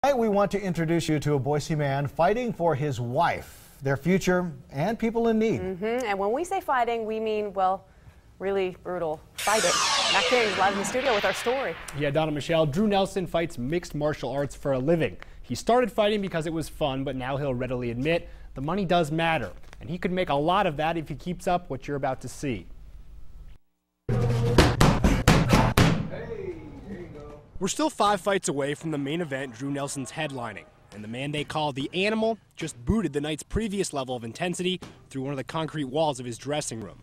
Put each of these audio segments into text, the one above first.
Tonight we want to introduce you to a Boise man fighting for his wife, their future, and people in need. And when we say fighting, we mean, well, really brutal fighting. Matt King's live in the studio with our story. Yeah, Donna Michelle, Drew Nelson fights mixed martial arts for a living. He started fighting because it was fun, but now he'll readily admit the money does matter. And he could make a lot of that if he keeps up what you're about to see. We're still 5 fights away from the main event Drew Nelson's headlining, and the man they call the Animal just booted the night's previous level of intensity through one of the concrete walls of his dressing room.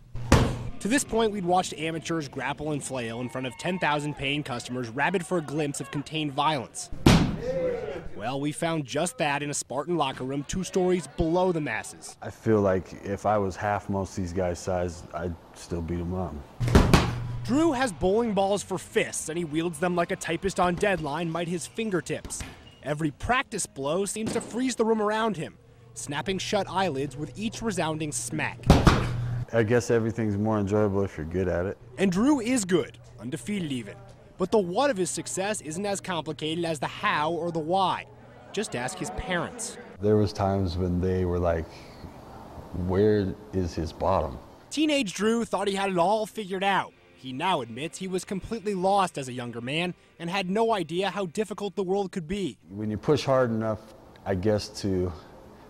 To this point, we'd watched amateurs grapple and flail in front of 10,000 paying customers rabid for a glimpse of contained violence. Well, we found just that in a Spartan locker room 2 stories below the masses. I feel like if I was half most of these guys' size, I'd still beat them up. Drew has bowling balls for fists, and he wields them like a typist on deadline might his fingertips. Every practice blow seems to freeze the room around him, snapping shut eyelids with each resounding smack. I guess everything's more enjoyable if you're good at it. And Drew is good, undefeated even. But the what of his success isn't as complicated as the how or the why. Just ask his parents. There was times when they were like, where is his bottom? Teenage Drew thought he had it all figured out. He now admits he was completely lost as a younger man and had no idea how difficult the world could be. When you push hard enough, I guess, to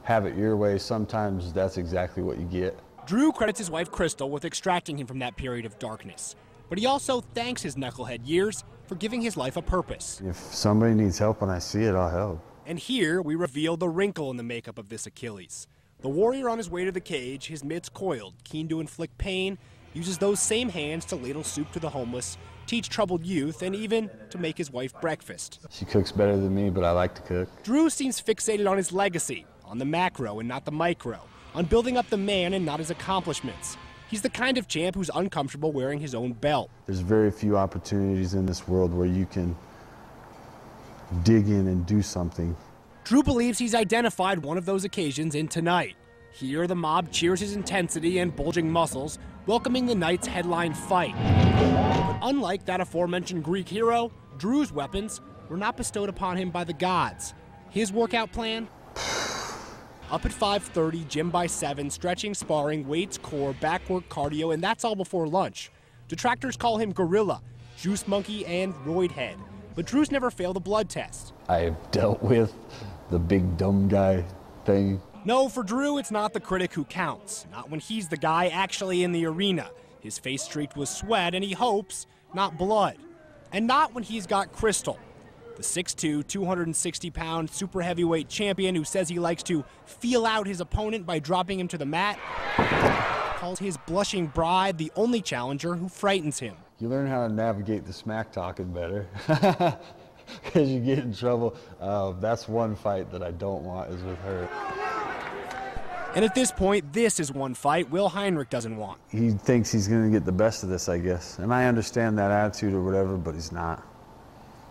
have it your way, sometimes that's exactly what you get. Drew credits his wife Crystal with extracting him from that period of darkness. But he also thanks his knucklehead years for giving his life a purpose. If somebody needs help and I see it, I'll help. And here we reveal the wrinkle in the makeup of this Achilles. The warrior on his way to the cage, his mitts coiled, keen to inflict pain, uses those same hands to ladle soup to the homeless, teach troubled youth, and even to make his wife breakfast. She cooks better than me, but I like to cook. Drew seems fixated on his legacy, on the macro and not the micro, on building up the man and not his accomplishments. He's the kind of champ who's uncomfortable wearing his own belt. There's very few opportunities in this world where you can dig in and do something. Drew believes he's identified one of those occasions in tonight. Here, the mob cheers his intensity and bulging muscles, welcoming the night's headline fight. But unlike that aforementioned Greek hero, Drew's weapons were not bestowed upon him by the gods. His workout plan? Up at 5:30, gym by 7, stretching, sparring, weights, core, back work, cardio, and that's all before lunch. Detractors call him gorilla, juice monkey, and roid head. But Drew's never failed a blood test. I've dealt with the big dumb guy thing. No, for Drew, it's not the critic who counts. Not when he's the guy actually in the arena. His face streaked with sweat, and he hopes, not blood. And not when he's got Crystal, the 6'2", 260-pound super heavyweight champion who says he likes to feel out his opponent by dropping him to the mat, calls his blushing bride the only challenger who frightens him. You learn how to navigate the smack talking better because you get in trouble. That's one fight that I don't want is with her. And at this point, this is one fight Will Heinrich doesn't want. He thinks he's going to get the best of this, I guess. And I understand that attitude or whatever, but he's not.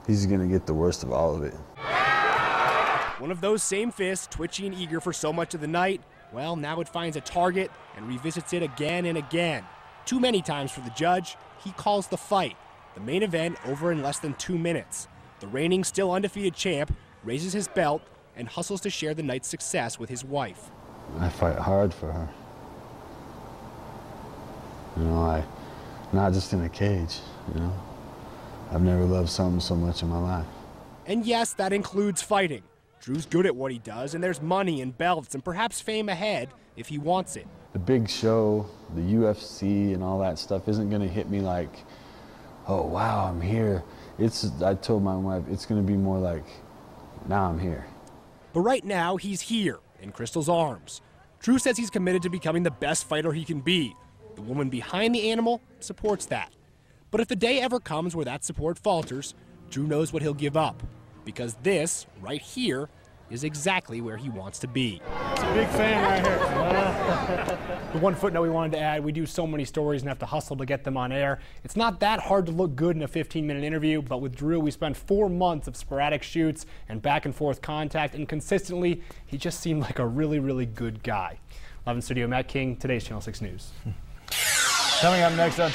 He's going to get the worst of all of it. One of those same fists, twitchy and eager for so much of the night, well, now it finds a target and revisits it again and again. Too many times for the judge, he calls the fight. The main event over in less than 2 minutes. The reigning, still undefeated champ raises his belt and hustles to share the night's success with his wife. I fight hard for her. You know, not just in a cage, you know. I've never loved something so much in my life. And yes, that includes fighting. Drew's good at what he does, and there's money and belts and perhaps fame ahead if he wants it. The big show, the UFC and all that stuff isn't going to hit me like, oh, wow, I'm here. I told my wife, it's going to be more like, now I'm here. But right now, he's here, in Crystal's arms. Drew says he's committed to becoming the best fighter he can be. The woman behind the Animal supports that. But if the day ever comes where that support falters, Drew knows what he'll give up. Because this, right here, is exactly where he wants to be. It's a big fan right here. The one footnote we wanted to add, we do so many stories and have to hustle to get them on air. It's not that hard to look good in a 15-minute interview, but with Drew, we spent 4 months of sporadic shoots and back-and-forth contact, and consistently, he just seemed like a really, really good guy. Live in studio, Matt King, today's Channel 6 News. Coming up next on